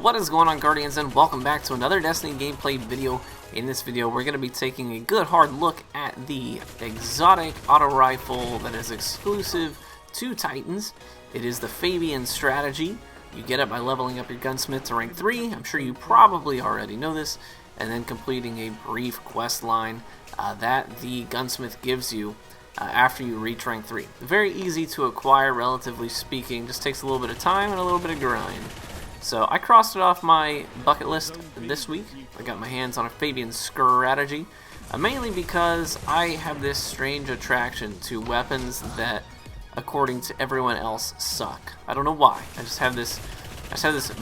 What is going on, Guardians, and welcome back to another Destiny gameplay video. In this video, we're going to be taking a good hard look at the exotic auto rifle that is exclusive to Titans. It is the Fabian Strategy. You get it by leveling up your gunsmith to rank 3. I'm sure you probably already know this. And then completing a brief quest line that the gunsmith gives you after you reach rank 3. Very easy to acquire, relatively speaking. Just takes a little bit of time and a little bit of grind. So I crossed it off my bucket list this week. I got my hands on a Fabian Strategy, mainly because I have this strange attraction to weapons that, according to everyone else, suck. I don't know why. I just have this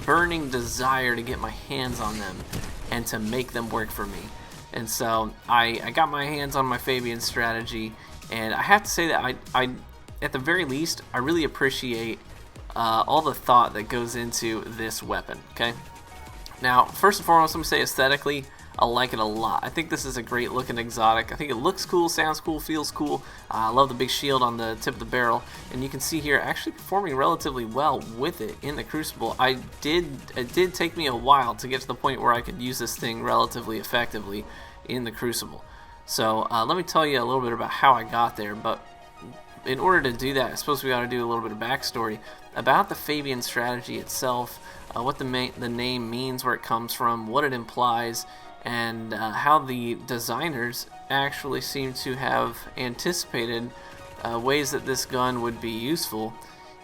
burning desire to get my hands on them and to make them work for me. And so I got my hands on my Fabian Strategy, and I have to say that I at the very least, I really appreciate all the thought that goes into this weapon. Okay, now first and foremost, I'm going to say aesthetically, I like it a lot. I think this is a great looking exotic. I think it looks cool, sounds cool, feels cool. I love the big shield on the tip of the barrel, and you can see here actually performing relatively well with it in the Crucible. It did take me a while to get to the point where I could use this thing relatively effectively in the Crucible. So let me tell you a little bit about how I got there, but in order to do that, I suppose we got to do a little bit of backstory about the Fabian Strategy itself, what the name means, where it comes from, what it implies, and how the designers actually seem to have anticipated ways that this gun would be useful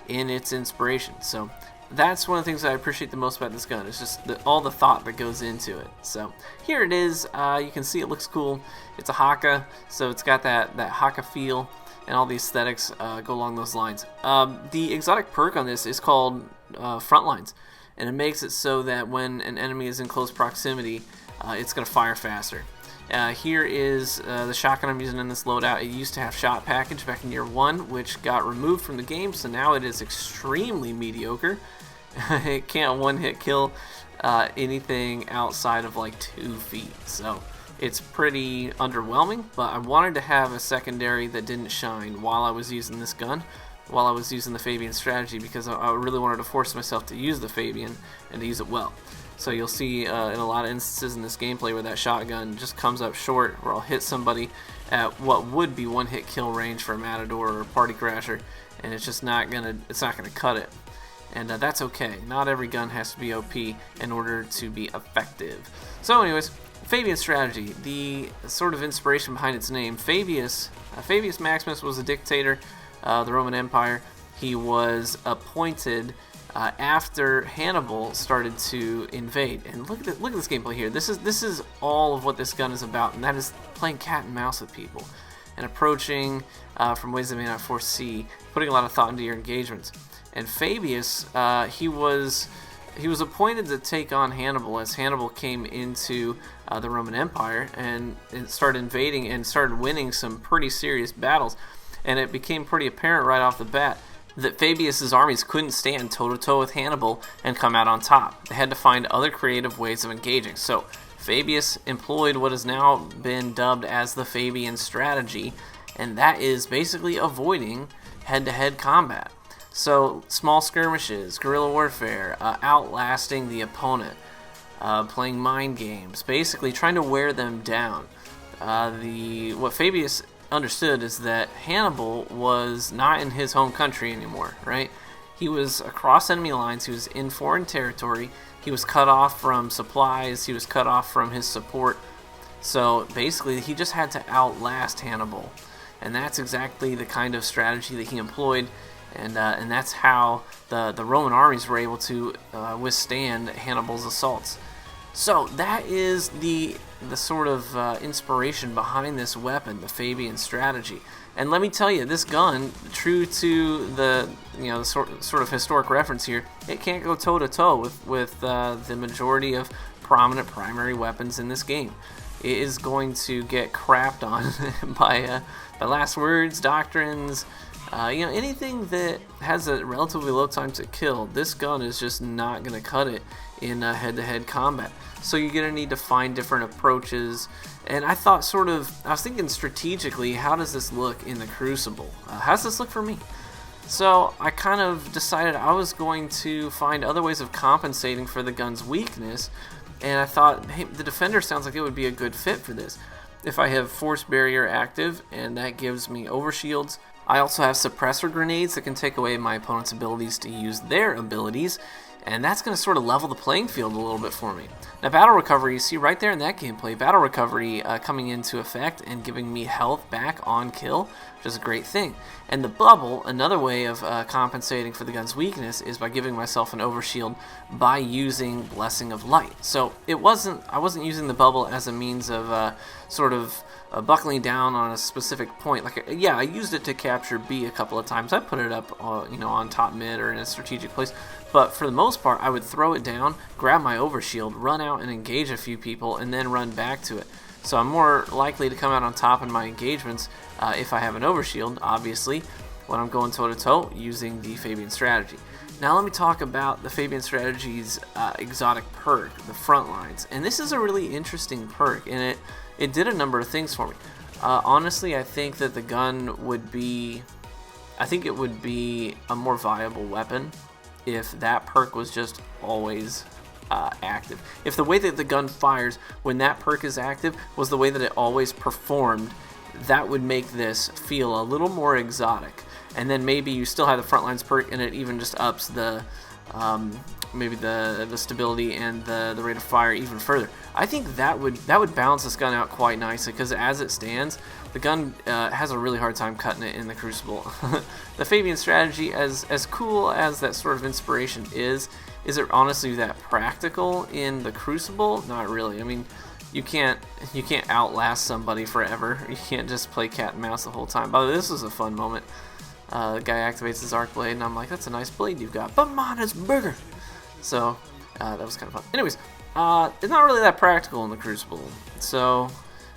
in its inspiration. So that's one of the things that I appreciate the most about this gun. It's just all the thought that goes into it. So here it is. You can see it looks cool. It's a Haka, so it's got that Haka feel, and all the aesthetics go along those lines. The exotic perk on this is called Frontlines, and it makes it so that when an enemy is in close proximity, it's going to fire faster. Here is the shotgun I'm using in this loadout. It used to have shot package back in year 1, which got removed from the game, so now it is extremely mediocre. It can't one-hit kill anything outside of like 2 feet, so it's pretty underwhelming. But I wanted to have a secondary that didn't shine while I was using this gun, while I was using the Fabian Strategy, because I really wanted to force myself to use the Fabian and to use it well. So you'll see in a lot of instances in this gameplay where that shotgun just comes up short, where I'll hit somebody at what would be one-hit kill range for a Matador or a Party Crasher, and it's just not gonna cut it. And that's okay. Not every gun has to be OP in order to be effective. So anyways, Fabian Strategy, the sort of inspiration behind its name. Fabius Maximus was a dictator of the Roman Empire. He was appointed after Hannibal started to invade. And look at this gameplay here. This is all of what this gun is about, and that is playing cat and mouse with people and approaching from ways they may not foresee, putting a lot of thought into your engagements. And Fabius, he was appointed to take on Hannibal as Hannibal came into the Roman Empire and started invading and started winning some pretty serious battles. And it became pretty apparent right off the bat that Fabius's armies couldn't stand toe-to-toe with Hannibal and come out on top. They had to find other creative ways of engaging. So Fabius employed what has now been dubbed as the Fabian Strategy, and that is basically avoiding head-to-head combat. So small skirmishes, guerrilla warfare, outlasting the opponent, playing mind games, basically trying to wear them down. What Fabius understood is that Hannibal was not in his home country anymore, right? He was across enemy lines, he was in foreign territory, he was cut off from supplies, he was cut off from his support. So basically he just had to outlast Hannibal, and that's exactly the kind of strategy that he employed. And that's how the Roman armies were able to withstand Hannibal's assaults. So that is the sort of inspiration behind this weapon, the Fabian Strategy. And let me tell you, this gun, true to the sort of historic reference here, it can't go toe to toe with the majority of prominent primary weapons in this game. It is going to get crapped on by last words, doctrines. Anything that has a relatively low time to kill, this gun is just not going to cut it in head-to-head combat. So you're going to need to find different approaches. And I was thinking strategically, how does this look in the Crucible? How does this look for me? So I kind of decided I was going to find other ways of compensating for the gun's weakness, and I thought, hey, the defender sounds like it would be a good fit for this. If I have force barrier active, and that gives me overshields. I also have suppressor grenades that can take away my opponent's abilities to use their abilities, and that's going to sort of level the playing field a little bit for me. Now, battle recovery, you see right there in that gameplay, battle recovery coming into effect and giving me health back on kill, which is a great thing. And the bubble, another way of compensating for the gun's weakness, is by giving myself an overshield by using Blessing of Light. So I wasn't using the bubble as a means of sort of buckling down on a specific point. Like, yeah, I used it to capture B a couple of times. I put it up, on top mid or in a strategic place. But for the most part, I would throw it down, grab my overshield, run out and engage a few people, and then run back to it. So I'm more likely to come out on top in my engagements if I have an overshield, obviously, when I'm going toe-to-toe using the Fabian Strategy. Now let me talk about the Fabian Strategy's exotic perk, the front lines. And this is a really interesting perk, and it did a number of things for me. Honestly, I think that the gun would be... I think it would be a more viable weapon if that perk was just always active. If the way that the gun fires when that perk is active was the way that it always performed, that would make this feel a little more exotic. And then maybe you still have the front lines perk and it even just ups the maybe the stability and the rate of fire even further. I think that would balance this gun out quite nicely, because as it stands, the gun has a really hard time cutting it in the Crucible. The Fabian Strategy, as cool as that sort of inspiration is it honestly that practical in the Crucible? Not really. I mean, you can't outlast somebody forever. You can't just play cat and mouse the whole time. By the way, this was a fun moment. The guy activates his arc blade, and I'm like, that's a nice blade you've got, but mine is bigger. So that was kind of fun. Anyways, it's not really that practical in the Crucible. So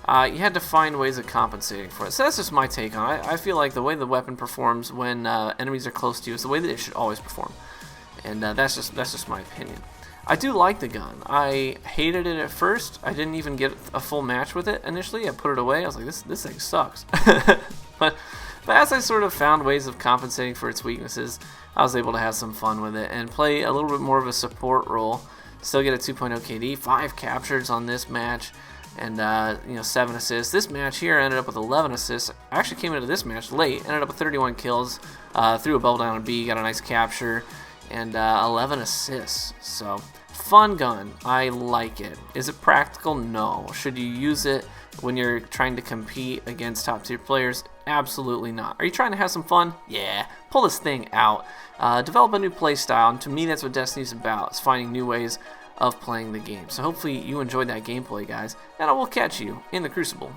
you had to find ways of compensating for it. So that's just my take on it. I feel like the way the weapon performs when enemies are close to you is the way that it should always perform. And that's just my opinion. I do like the gun. I hated it at first. I didn't even get a full match with it initially. I put it away. I was like, this thing sucks. But as I sort of found ways of compensating for its weaknesses, I was able to have some fun with it and play a little bit more of a support role. Still get a 2.0 KD, 5 captures on this match, and 7 assists. This match here ended up with 11 assists. I actually came into this match late, ended up with 31 kills, threw a bubble down on B, got a nice capture, and 11 assists. So fun gun. I like it. Is it practical? No. Should you use it when you're trying to compete against top tier players? Absolutely not. Are you trying to have some fun? Yeah. Pull this thing out. Develop a new play style, and to me that's what Destiny's about. It's finding new ways of playing the game. So hopefully you enjoyed that gameplay, guys, and I will catch you in the Crucible.